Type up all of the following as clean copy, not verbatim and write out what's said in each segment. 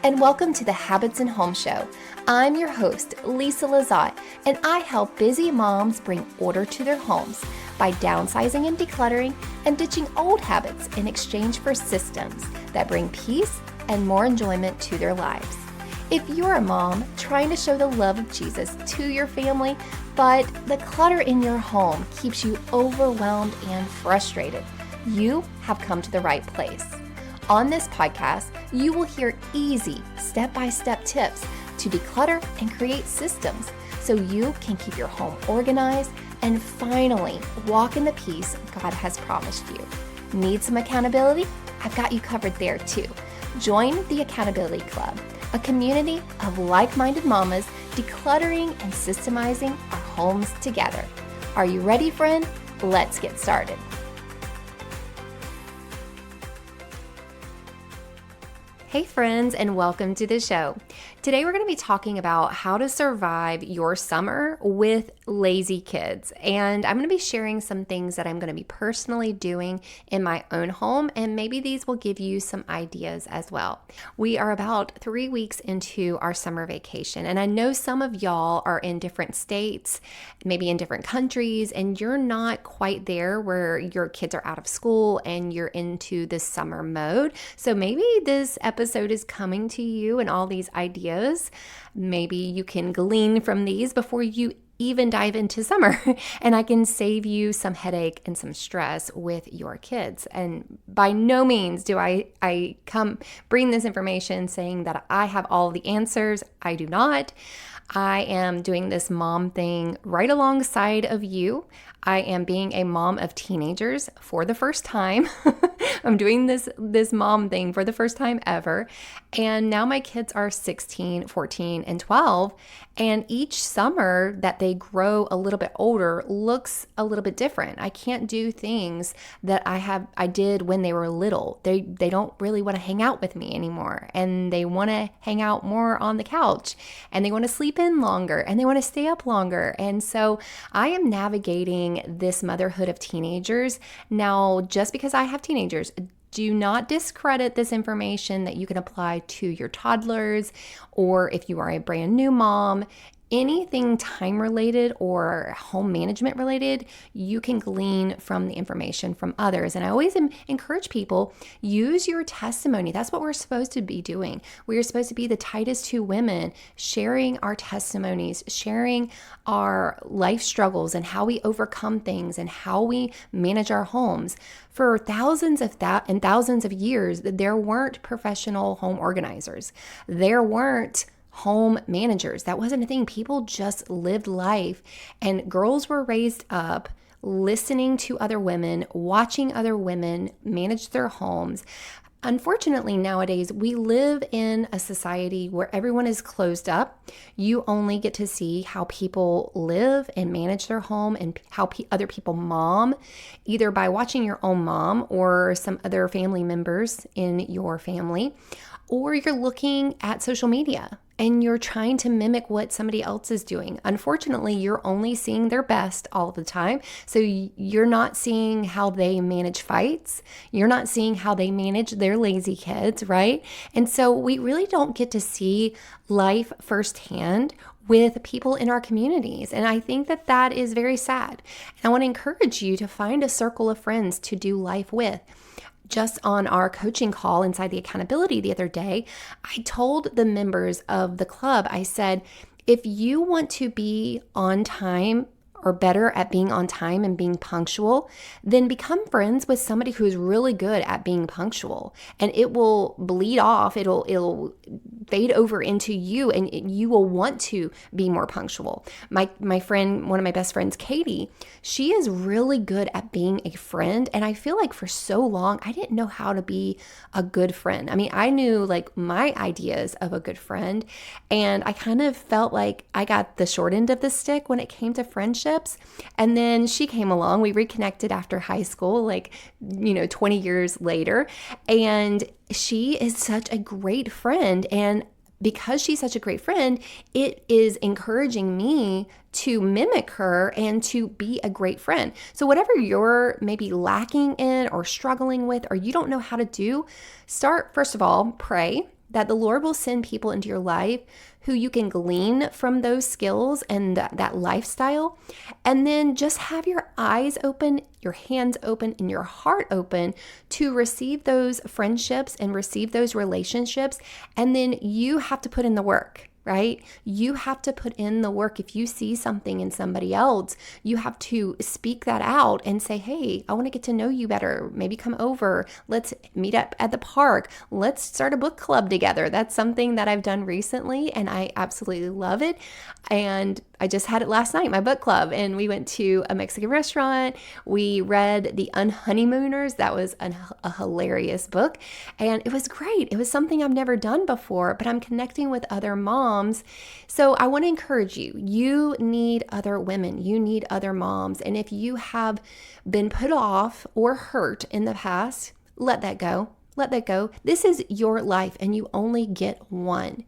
and welcome to the Habits and Home Show. I'm your host, Lisa Lazat, and I help busy moms bring order to their homes by downsizing and decluttering and ditching old habits in exchange for systems that bring peace and more enjoyment to their lives. If you're a mom trying to show the love of Jesus to your family, but the clutter in your home keeps you overwhelmed and frustrated, you have come to the right place. On this podcast, you will hear easy, step-by-step tips to declutter and create systems so you can keep your home organized and finally walk in the peace God has promised you. Need some accountability? I've got you covered there too. Join the Accountability Club, a community of like-minded mamas decluttering and systemizing our homes together. Are you ready, friend? Let's get started. Hey friends, and welcome to the show. Today we're going to be talking about how to survive your summer with lazy kids. And I'm going to be sharing some things that I'm going to be personally doing in my own home, and maybe these will give you some ideas as well. We are about 3 weeks into our summer vacation, and I know some of y'all are in different states, maybe in different countries, and you're not quite there where your kids are out of school and you're into the summer mode. So maybe this episode is coming to you and all these ideas. Maybe you can glean from these before you even dive into summer, and I can save you some headache and some stress with your kids. And by no means do I come bring this information saying that I have all the answers. I do not. I am doing this mom thing right alongside of you. I am being a mom of teenagers for the first time. I'm doing this mom thing for the first time ever. And now my kids are 16, 14, and 12. And each summer that they grow a little bit older looks a little bit different. I can't do things that I did when they were little. They don't really want to hang out with me anymore. And they want to hang out more on the couch. And they want to sleep in longer. And they want to stay up longer. And so I am navigating this motherhood of teenagers. Now, just because I have teenagers, do not discredit this information that you can apply to your toddlers, or if you are a brand new mom. Anything time related or home management related, you can glean from the information from others. And I always encourage people, use your testimony. That's what we're supposed to be doing. We are supposed to be the tightest two women, sharing our testimonies, sharing our life struggles and how we overcome things and how we manage our homes. For thousands of years, there weren't professional home organizers. There weren't home managers. That wasn't a thing. People just lived life, and girls were raised up listening to other women, watching other women manage their homes. Unfortunately, nowadays, we live in a society where everyone is closed up. You only get to see how people live and manage their home and how other people mom, either by watching your own mom or some other family members in your family, or you're looking at social media and you're trying to mimic what somebody else is doing. Unfortunately, you're only seeing their best all the time. So you're not seeing how they manage fights. You're not seeing how they manage their lazy kids, right? And so we really don't get to see life firsthand with people in our communities. And I think that that is very sad. And I want to encourage you to find a circle of friends to do life with. Just on our coaching call inside the accountability the other day, I told the members of the club, I said, if you want to be on time or better at being on time and being punctual, then become friends with somebody who's really good at being punctual, and it will bleed off. It'll fade over into you, and you will want to be more punctual. My friend, one of my best friends, Katie, she is really good at being a friend, and I feel like for so long I didn't know how to be a good friend. I mean, I knew like my ideas of a good friend, and I kind of felt like I got the short end of the stick when it came to friendship. And then she came along. We reconnected after high school, 20 years later. And she is such a great friend. And because she's such a great friend, it is encouraging me to mimic her and to be a great friend. So whatever you're maybe lacking in or struggling with, or you don't know how to do, start, first of all, pray that the Lord will send people into your life who you can glean from those skills and that lifestyle. And then just have your eyes open, your hands open, and your heart open to receive those friendships and receive those relationships. And then you have to put in the work. Right? You have to put in the work. If you see something in somebody else, you have to speak that out and say, hey, I want to get to know you better. Maybe come over. Let's meet up at the park. Let's start a book club together. That's something that I've done recently and I absolutely love it. And I just had it last night, my book club, and we went to a Mexican restaurant. We read The Unhoneymooners. That was a hilarious book, and it was great. It was something I've never done before, but I'm connecting with other moms. So I want to encourage you. You need other women. You need other moms. And if you have been put off or hurt in the past, let that go. Let that go. This is your life, and you only get one.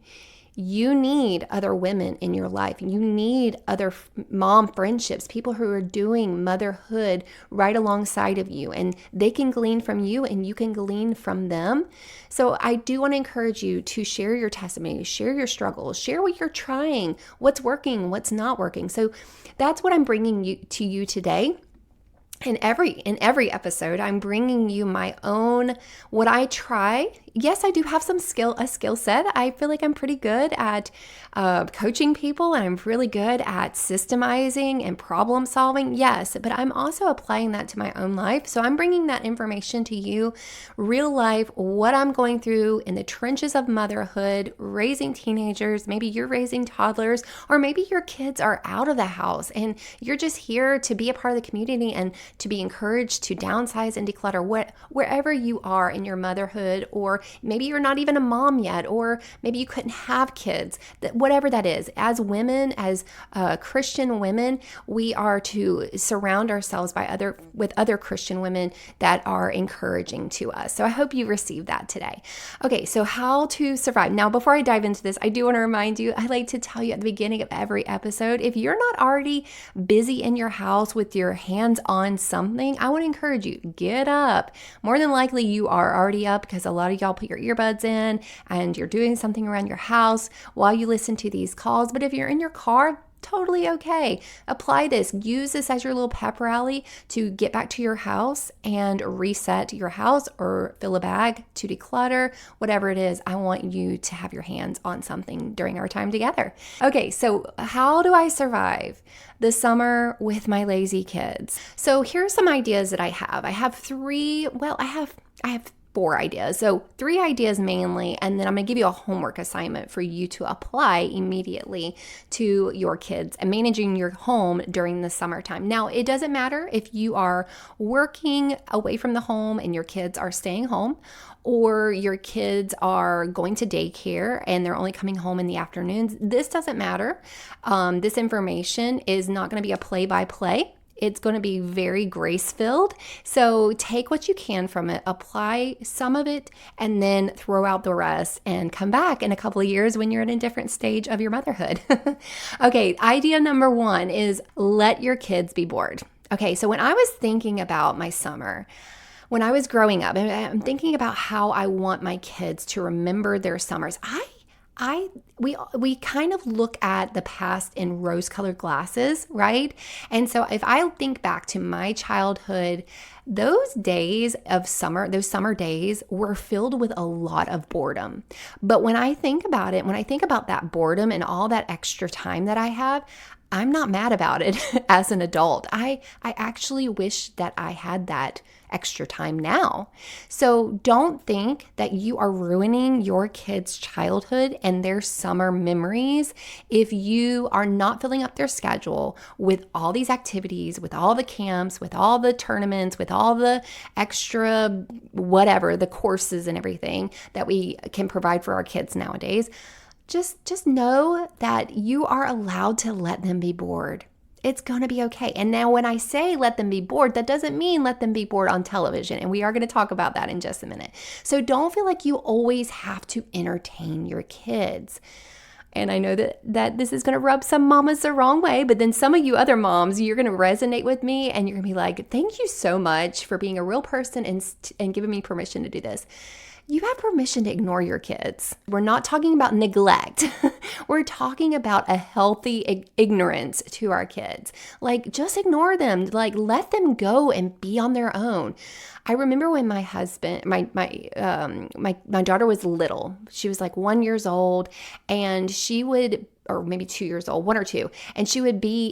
You need other women in your life. You need other mom friendships, people who are doing motherhood right alongside of you, and they can glean from you and you can glean from them. So I do want to encourage you to share your testimony, share your struggles, share what you're trying, what's working, what's not working. So that's what I'm bringing to you today. In every episode, I'm bringing you my own, what I try. Yes, I do have a skill set. I feel like I'm pretty good at coaching people, and I'm really good at systemizing and problem solving. Yes, but I'm also applying that to my own life. So I'm bringing that information to you, real life, what I'm going through in the trenches of motherhood, raising teenagers. Maybe you're raising toddlers, or maybe your kids are out of the house and you're just here to be a part of the community and to be encouraged to downsize and declutter wherever you are in your motherhood, or maybe you're not even a mom yet, or maybe you couldn't have kids, whatever that is. As women, as Christian women, we are to surround ourselves with other Christian women that are encouraging to us. So I hope you received that today. Okay, so how to survive. Now, before I dive into this, I do want to remind you, I like to tell you at the beginning of every episode, if you're not already busy in your house with your hands on something, I want to encourage you, get up. More than likely you are already up because a lot of y'all put your earbuds in and you're doing something around your house while you listen to these calls. But if you're in your car, totally okay. Apply this. Use this as your little pep rally to get back to your house and reset your house, or fill a bag to declutter, whatever it is. I want you to have your hands on something during our time together. Okay, so how do I survive the summer with my lazy kids? So here's some ideas that I have. I have I have 4 ideas. So 3 ideas mainly, and then I'm going to give you a homework assignment for you to apply immediately to your kids and managing your home during the summertime. Now, it doesn't matter if you are working away from the home and your kids are staying home, or your kids are going to daycare and they're only coming home in the afternoons. This doesn't matter. This information is not going to be a play-by-play. It's going to be very grace-filled. So take what you can from it, apply some of it, and then throw out the rest and come back in a couple of years when you're in a different stage of your motherhood. Okay, idea number 1 is let your kids be bored. Okay, so when I was thinking about my summer, when I was growing up, and I'm thinking about how I want my kids to remember their summers, we kind of look at the past in rose-colored glasses, right? And so if I think back to my childhood, those days of summer, those summer days were filled with a lot of boredom. But when I think about it, when I think about that boredom and all that extra time that I have, I'm not mad about it as an adult. I actually wish that I had that extra time now. So don't think that you are ruining your kids' childhood and their summer memories if you are not filling up their schedule with all these activities, with all the camps, with all the tournaments, with all the extra whatever, the courses and everything that we can provide for our kids nowadays. Just know that you are allowed to let them be bored. It's going to be okay. And now when I say let them be bored, that doesn't mean let them be bored on television. And we are going to talk about that in just a minute. So don't feel like you always have to entertain your kids. And I know that this is going to rub some mamas the wrong way, but then some of you other moms, you're going to resonate with me and you're going to be like, thank you so much for being a real person and giving me permission to do this. you have permission to ignore your kids. We're not talking about neglect. We're talking about a healthy ignorance to our kids. Like, just ignore them. Like, let them go and be on their own. I remember when my husband, my daughter was little. She was like 1 year old, and she would, or maybe 2 years old, 1 or 2, and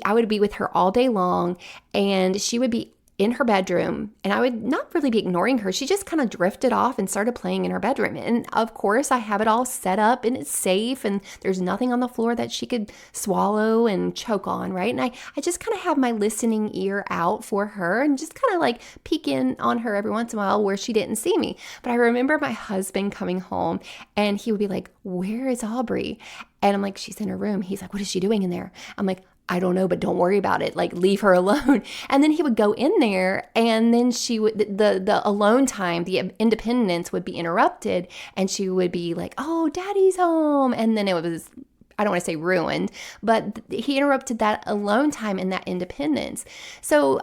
I would be with her all day long, and she would be in her bedroom, and I would not really be ignoring her. She just kind of drifted off and started playing in her bedroom. And of course, I have it all set up and it's safe, and there's nothing on the floor that she could swallow and choke on, right? And I just kind of have my listening ear out for her and just kind of like peek in on her every once in a while where she didn't see me. But I remember my husband coming home, and he would be like, "Where is Aubrey?" And I'm like, "She's in her room." He's like, "What is she doing in there?" I'm like, "I don't know, but don't worry about it. Like, leave her alone." And then he would go in there, and then she would, the alone time, the independence would be interrupted, and she would be like, "Oh, daddy's home." And then it was, I don't want to say ruined, but he interrupted that alone time and that independence. So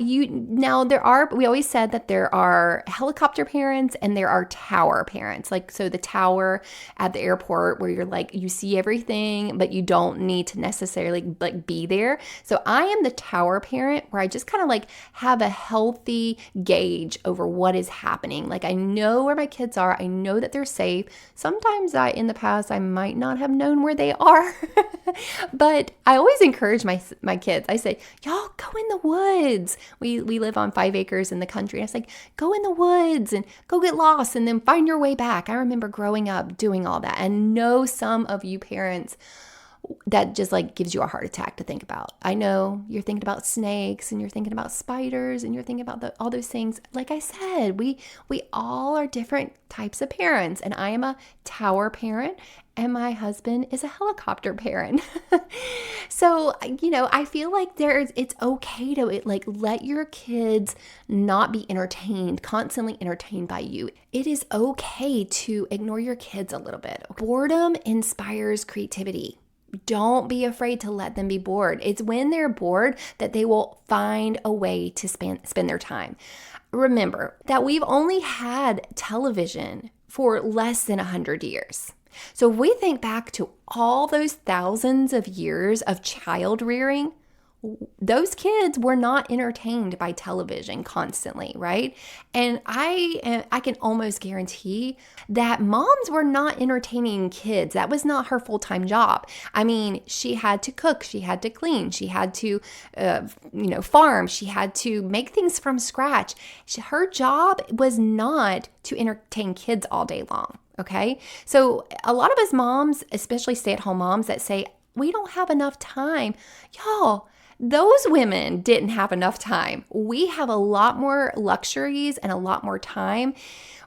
we always said that there are helicopter parents and there are tower parents. Like, so the tower at the airport where you're like, you see everything, but you don't need to necessarily like be there. So I am the tower parent where I just kind of like have a healthy gauge over what is happening. Like, I know where my kids are. I know that they're safe. Sometimes in the past, I might not have known where they are. But I always encourage my kids. I say, "Y'all go in the woods." We live on 5 acres in the country. I was like, "Go in the woods and go get lost and then find your way back." I remember growing up doing all that. And know some of you parents, that just like gives you a heart attack to think about. I know you're thinking about snakes and you're thinking about spiders and you're thinking about all those things. Like I said, we all are different types of parents, and I am a tower parent and my husband is a helicopter parent. So, I feel like it's okay to like let your kids not be constantly entertained by you. It is okay to ignore your kids a little bit. Boredom inspires creativity. Don't be afraid to let them be bored. It's when they're bored that they will find a way to spend their time. Remember that we've only had television for less than 100 years. So if we think back to all those thousands of years of child rearing, those kids were not entertained by television constantly, right? And I can almost guarantee that moms were not entertaining kids. That was not her full-time job. I mean, she had to cook, she had to clean, she had to farm, she had to make things from scratch. Her job was not to entertain kids all day long, okay? So a lot of us moms, especially stay-at-home moms that say, "We don't have enough time." Y'all, those women didn't have enough time. We have a lot more luxuries and a lot more time.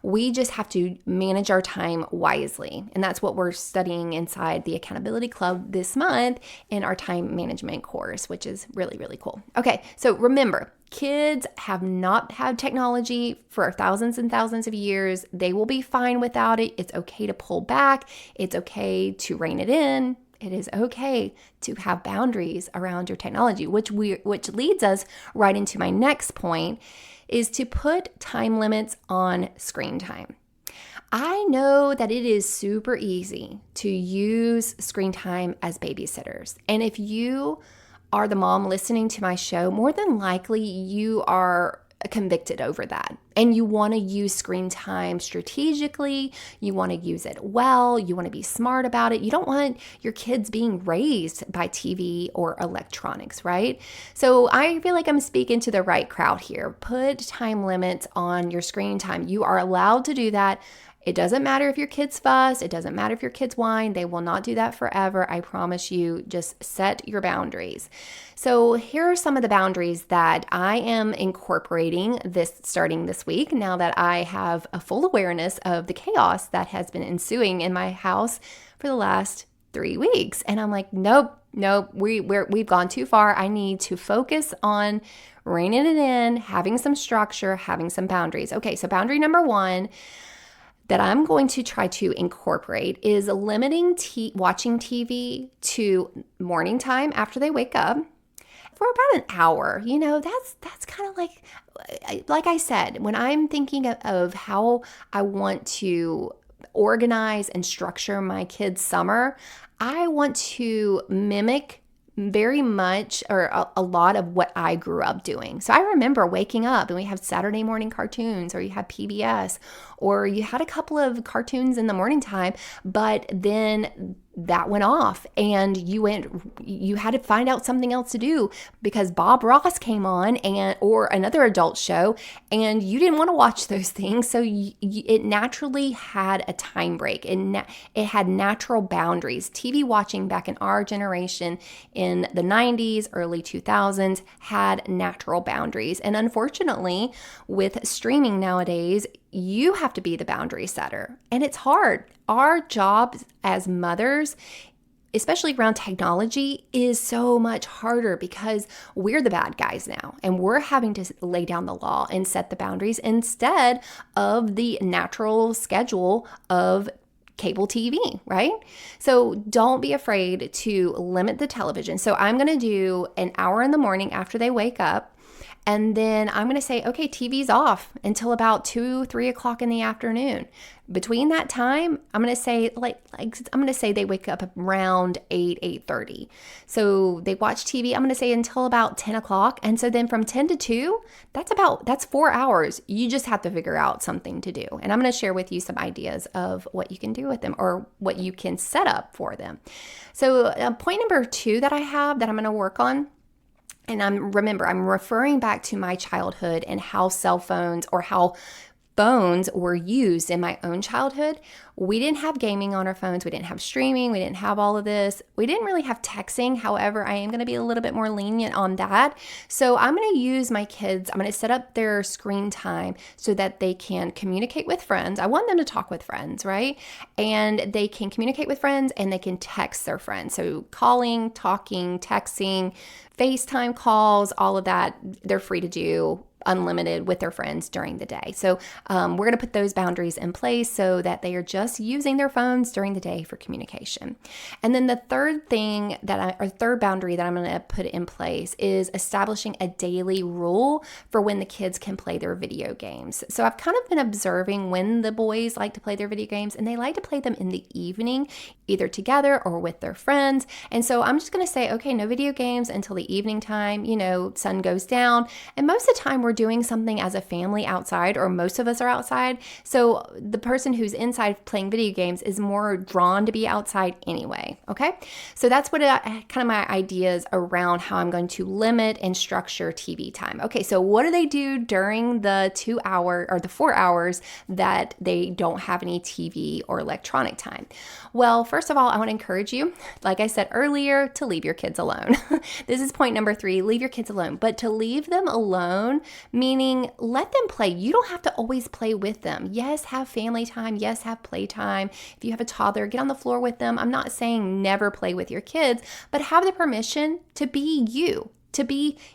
We just have to manage our time wisely. And that's what we're studying inside the Accountability Club this month in our time management course, which is really, really cool. Okay, so remember, kids have not had technology for thousands and thousands of years. They will be fine without it. It's okay to pull back. It's okay to rein it in. It is okay to have boundaries around your technology, which leads us right into my next point, is to put time limits on screen time. I know that it is super easy to use screen time as babysitters. And if you are the mom listening to my show, more than likely you are convicted over that. And you want to use screen time strategically. You want to use it well. You want to be smart about it. You don't want your kids being raised by TV or electronics, right? So I feel like I'm speaking to the right crowd here. Put time limits on your screen time. You are allowed to do that. It doesn't matter if your kids fuss. It doesn't matter if your kids whine. They will not do that forever. I promise you. Just set your boundaries. So here are some of the boundaries that I am incorporating starting this week, now that I have a full awareness of the chaos that has been ensuing in my house for the last 3 weeks. And I'm like, nope, we've gone too far. I need to focus on reining it in, having some structure, having some boundaries. Okay, so boundary number 1 that I'm going to try to incorporate is limiting watching TV to morning time after they wake up. for about an hour. That's kind of like I said, when I'm thinking of how I want to organize and structure my kids' summer, I want to mimic very much or a lot of what I grew up doing. So I remember waking up and we have Saturday morning cartoons, or you had PBS, or you had a couple of cartoons in the morning time, but then that went off and you had to find out something else to do because Bob Ross came on or another adult show, and you didn't want to watch those things. So it naturally had a time break, and it had natural boundaries. TV watching back in our generation in the 90s, early 2000s had natural boundaries. And unfortunately, with streaming nowadays, you have to be the boundary setter, and it's hard. Our job as mothers, especially around technology, is so much harder because we're the bad guys now, and we're having to lay down the law and set the boundaries instead of the natural schedule of cable TV, right? So don't be afraid to limit the television. So I'm going to do an hour in the morning after they wake up. And then I'm going to say, okay, TV's off until about 2-3 o'clock in the afternoon. Between that time, I'm going to say they wake up around 8:30. So they watch TV, I'm going to say until about 10 o'clock. And so then from 10 to 2, that's 4 hours. You just have to figure out something to do. And I'm going to share with you some ideas of what you can do with them or what you can set up for them. So point number 2 that I have that I'm going to work on, and I'm referring back to my childhood and how cell phones or how phones were used in my own childhood. We didn't have gaming on our phones. We didn't have streaming. We didn't have all of this. We didn't really have texting. However, I am going to be a little bit more lenient on that. So I'm going to use my kids. I'm going to set up their screen time so that they can communicate with friends. I want them to talk with friends, right? And they can communicate with friends and they can text their friends. So calling, talking, texting, FaceTime calls, all of that, they're free to do unlimited with their friends during the day. So we're going to put those boundaries in place so that they are just using their phones during the day for communication. And then the third boundary that I'm going to put in place is establishing a daily rule for when the kids can play their video games. So I've kind of been observing when the boys like to play their video games, and they like to play them in the evening, either together or with their friends. And so I'm just going to say, okay, no video games until the evening time, sun goes down. And most of the time we're doing something as a family outside, or most of us are outside. So the person who's inside playing video games is more drawn to be outside anyway. Okay. So that's what kind of my ideas around how I'm going to limit and structure TV time. Okay. So what do they do during the 2 hour or the 4 hours that they don't have any TV or electronic time? Well, first of all, I want to encourage you, like I said earlier, to leave your kids alone. This is point number 3, leave your kids alone. But to leave them alone, meaning let them play. You don't have to always play with them. Yes, have family time. Yes, have play time. If you have a toddler, get on the floor with them. I'm not saying never play with your kids, but have the permission to be you.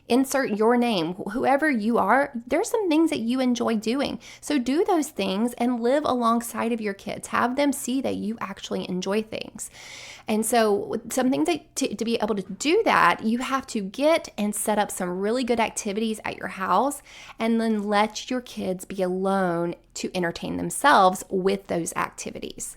Insert your name, whoever you are. There's some things that you enjoy doing. So do those things and live alongside of your kids. Have them see that you actually enjoy things. And so some things to be able to do that, you have to get and set up some really good activities at your house, and then let your kids be alone to entertain themselves with those activities.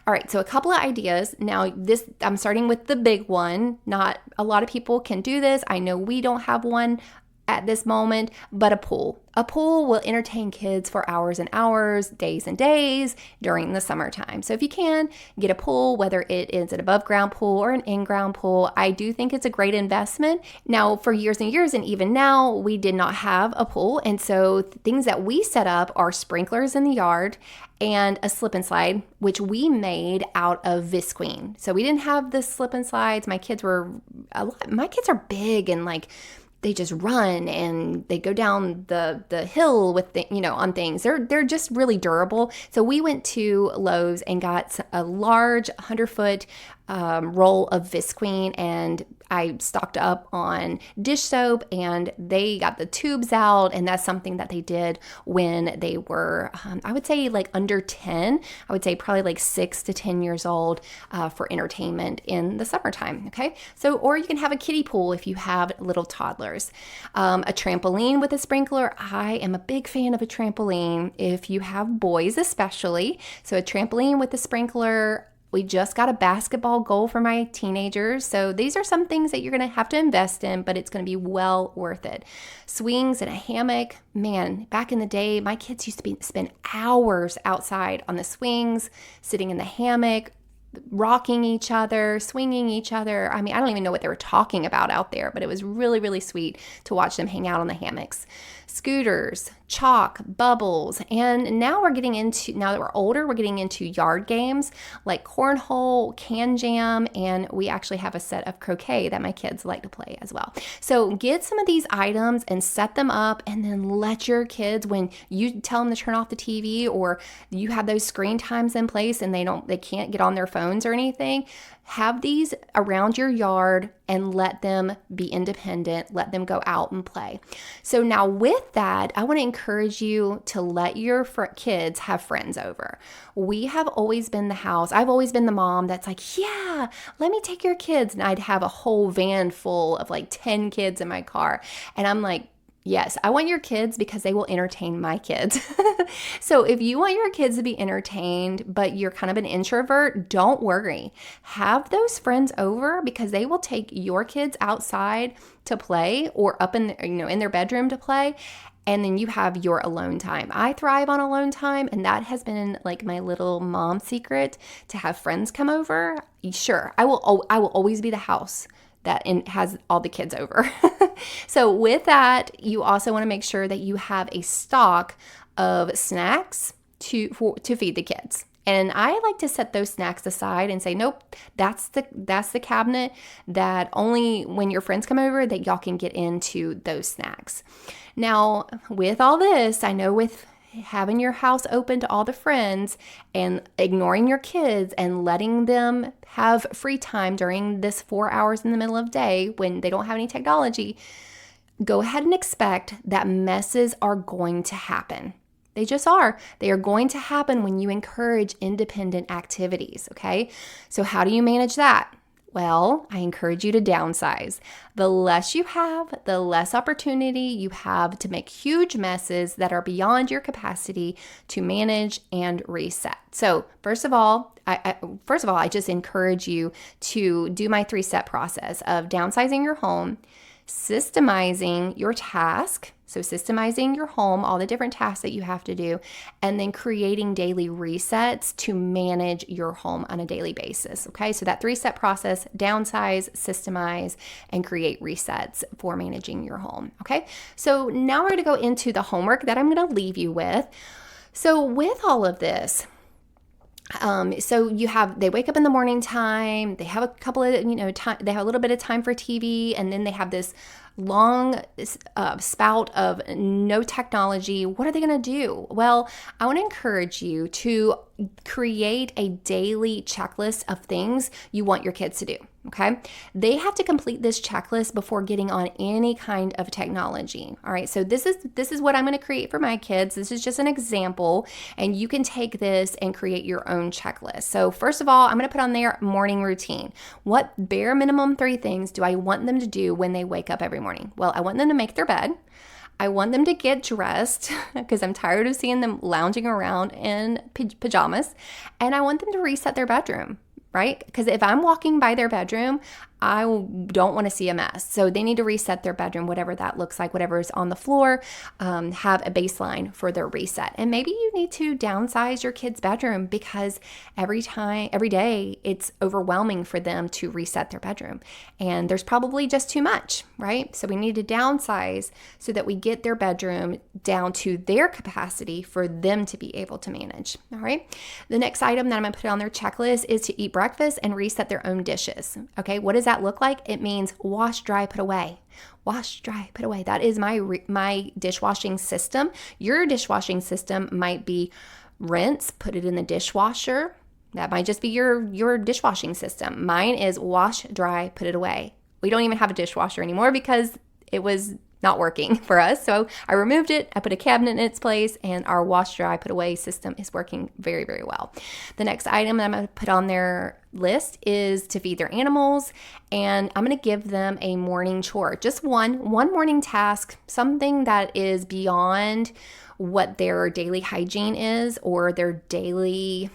All right, so a couple of ideas. Now, I'm starting with the big one. Not a lot of people can do this. I know we don't have one at this moment, but a pool. A pool will entertain kids for hours and hours, days and days during the summertime. So if you can, get a pool, whether it is an above ground pool or an in-ground pool. I do think it's a great investment. Now, for years and years, and even now, we did not have a pool. And so things that we set up are sprinklers in the yard and a slip and slide, which we made out of Visqueen. So we didn't have the slip and slides. My kids are big and they just run and they go down the hill with on things. They're just really durable. So we went to Lowe's and got a large 100-foot roll of Visqueen, and I stocked up on dish soap, and they got the tubes out, and that's something that they did when they were, I would say like under 10. I would say probably like 6 to 10 years old for entertainment in the summertime, okay? So, or you can have a kiddie pool if you have little toddlers. A trampoline with a sprinkler. I am a big fan of a trampoline if you have boys especially. So a trampoline with a sprinkler. We just got a basketball goal for my teenagers. So these are some things that you're going to have to invest in, but it's going to be well worth it. Swings and a hammock. Man, back in the day, my kids used to spend hours outside on the swings, sitting in the hammock, rocking each other, swinging each other. I mean, I don't even know what they were talking about out there, but it was really, really sweet to watch them hang out on the hammocks. Scooters, chalk, bubbles, and now that we're older, we're getting into yard games like cornhole, can jam, and we actually have a set of croquet that my kids like to play as well. So get some of these items and set them up, and then let your kids, when you tell them to turn off the TV or you have those screen times in place and they can't get on their phones or anything, have these around your yard and let them be independent, let them go out and play. So now with that, I want to encourage you to let your kids have friends over. We have always been the house. I've always been the mom that's like, yeah, let me take your kids. And I'd have a whole van full of like 10 kids in my car. And I'm like, yes, I want your kids because they will entertain my kids. So if you want your kids to be entertained, but you're kind of an introvert, don't worry. Have those friends over because they will take your kids outside to play or up in their bedroom to play. And then you have your alone time. I thrive on alone time, and that has been like my little mom secret to have friends come over. Sure, I will always be the house that has all the kids over. So with that, you also want to make sure that you have a stock of snacks to feed the kids. And I like to set those snacks aside and say, nope, that's the cabinet that only when your friends come over that y'all can get into those snacks. Now, with all this, I know with having your house open to all the friends and ignoring your kids and letting them have free time during this 4 hours in the middle of the day when they don't have any technology, go ahead and expect that messes are going to happen. They just are. They are going to happen when you encourage independent activities, okay? So how do you manage that? Well, I encourage you to downsize. The less you have, the less opportunity you have to make huge messes that are beyond your capacity to manage and reset. So first of all, I just encourage you to do my 3-step process of downsizing your home, systemizing your task. So systemizing your home, all the different tasks that you have to do, and then creating daily resets to manage your home on a daily basis. Okay, so that 3-step process: downsize, systemize, and create resets for managing your home. Okay, so now we're going to go into the homework that I'm going to leave you with. So with all of this, they wake up in the morning time, they have a couple of, time, they have a little bit of time for TV, and then they have this long spout of no technology. What are they going to do? Well, I want to encourage you to create a daily checklist of things you want your kids to do. Okay. They have to complete this checklist before getting on any kind of technology. All right. So this is what I'm going to create for my kids. This is just an example, and you can take this and create your own checklist. So first of all, I'm going to put on their morning routine. What bare minimum 3 things do I want them to do when they wake up every morning? Well, I want them to make their bed. I want them to get dressed because I'm tired of seeing them lounging around in pajamas. And I want them to reset their bedroom, right? Because if I'm walking by their bedroom, I don't want to see a mess. So they need to reset their bedroom, whatever that looks like, whatever is on the floor, have a baseline for their reset. And maybe you need to downsize your kid's bedroom because every day, it's overwhelming for them to reset their bedroom. And there's probably just too much, right? So we need to downsize so that we get their bedroom down to their capacity for them to be able to manage, all right? The next item that I'm going to put on their checklist is to eat breakfast and reset their own dishes, okay? What does that look like? It means wash, dry, put away. Wash, dry, put away. That is my dishwashing system. Your dishwashing system might be rinse, put it in the dishwasher, That might just be your dishwashing system. Mine is wash, dry, put it away. We don't even have a dishwasher anymore because it was not working for us. So I removed it, I put a cabinet in its place, and our wash, dry, put away system is working very, very well. The next item that I'm going to put on their list is to feed their animals, and I'm going to give them a morning chore. Just one morning task, something that is beyond what their daily hygiene is or their daily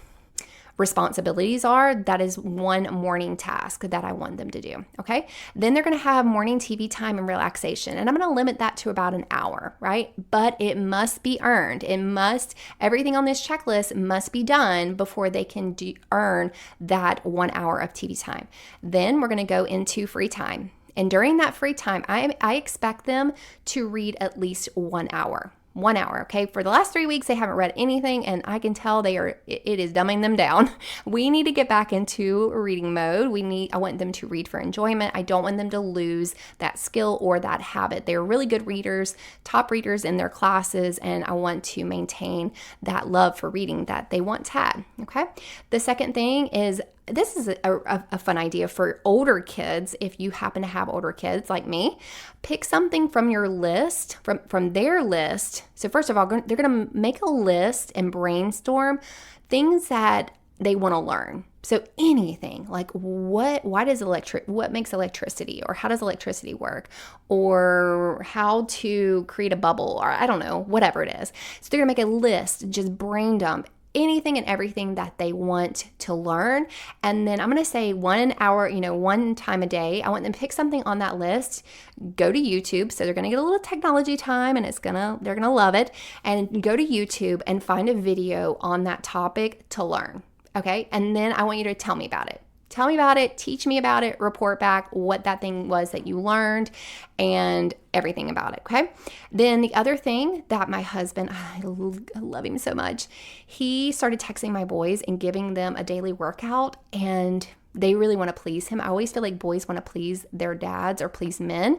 responsibilities are. That is one morning task that I want them to do. Okay. Then they're going to have morning TV time and relaxation. And I'm going to limit that to about an hour, right? But it must be earned. Everything on this checklist must be done before they can earn that 1 hour of TV time. Then we're going to go into free time. And during that free time, I expect them to read at least 1 hour. 1 hour, okay? For the last 3 weeks, they haven't read anything, and I can tell it is dumbing them down. We need to get back into reading mode. I want them to read for enjoyment. I don't want them to lose that skill or that habit. They're really good readers, top readers in their classes, and I want to maintain that love for reading that they once had, okay? The second thing is, this is a fun idea for older kids. If you happen to have older kids like me, pick something from your list, from their list. So first of all, they're going to make a list and brainstorm things that they want to learn. So anything like what makes electricity, or how does electricity work, or how to create a bubble, or I don't know, whatever it is. So they're going to make a list, just brain dump anything and everything that they want to learn. And then I'm going to say 1 hour, one time a day, I want them to pick something on that list, go to YouTube. So they're going to get a little technology time, and they're going to love it. And go to YouTube and find a video on that topic to learn. Okay. And then I want you to tell me about it. Tell me about it, teach me about it, report back what that thing was that you learned and everything about it, okay? Then the other thing that my husband, I love him so much, he started texting my boys and giving them a daily workout, and they really want to please him. I always feel like boys want to please their dads or please men.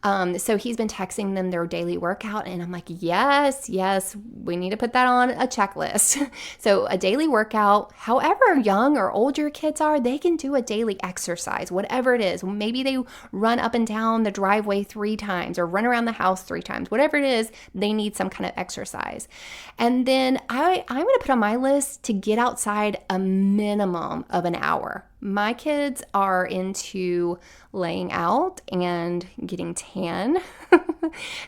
So he's been texting them their daily workout, and I'm like, yes, we need to put that on a checklist. So a daily workout, however young or old your kids are, they can do a daily exercise, whatever it is. Maybe they run up and down the driveway 3 times or run around the house 3 times, whatever it is, they need some kind of exercise. And then I'm going to put on my list to get outside a minimum of an hour. My kids are into laying out and getting tan.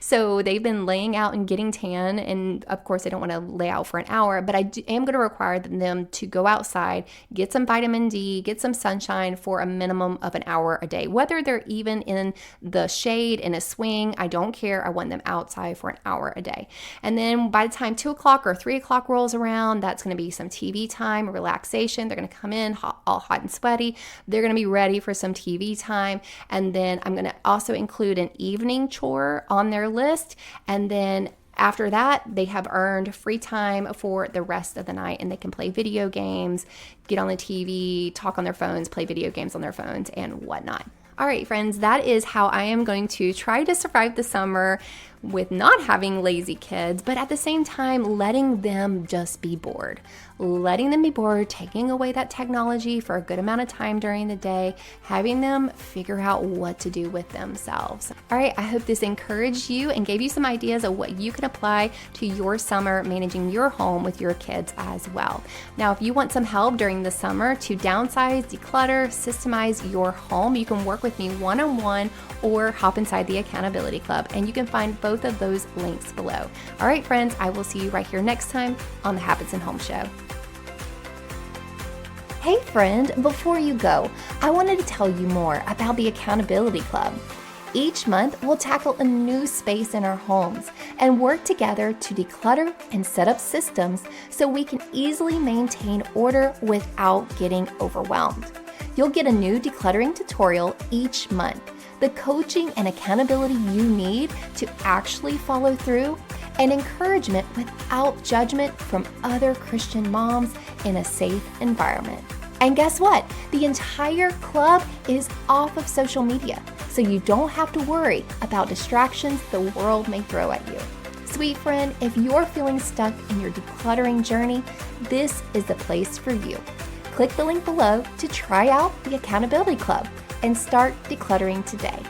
So they've been laying out and getting tan. And of course, they don't want to lay out for an hour, but I am going to require them to go outside, get some vitamin D, get some sunshine for a minimum of an hour a day. Whether they're even in the shade, in a swing, I don't care. I want them outside for an hour a day. And then by the time 2 o'clock or 3 o'clock rolls around, that's going to be some TV time, relaxation. They're going to come in all hot and sweaty. They're going to be ready for some TV time. And then I'm going to also include an evening chore on their list. And then after that, they have earned free time for the rest of the night, and they can play video games, get on the TV, talk on their phones, play video games on their phones, and whatnot. All right, friends, that is how I am going to try to survive the summer with not having lazy kids, but at the same time, letting them just be bored. Letting them be bored, taking away that technology for a good amount of time during the day, having them figure out what to do with themselves. All right, I hope this encouraged you and gave you some ideas of what you can apply to your summer managing your home with your kids as well. Now, if you want some help during the summer to downsize, declutter, systemize your home, you can work with me one-on-one or hop inside the Accountability Club, and you can find both of those links below. All right, friends, I will see you right here next time on the Habits and Home Show. Hey friend, before you go, I wanted to tell you more about the Accountability Club. Each month, we'll tackle a new space in our homes and work together to declutter and set up systems so we can easily maintain order without getting overwhelmed. You'll get a new decluttering tutorial each month, the coaching and accountability you need to actually follow through, and encouragement without judgment from other Christian moms in a safe environment. And guess what? The entire club is off of social media, so you don't have to worry about distractions the world may throw at you. Sweet friend, if you're feeling stuck in your decluttering journey, this is the place for you. Click the link below to try out the Accountability Club and start decluttering today.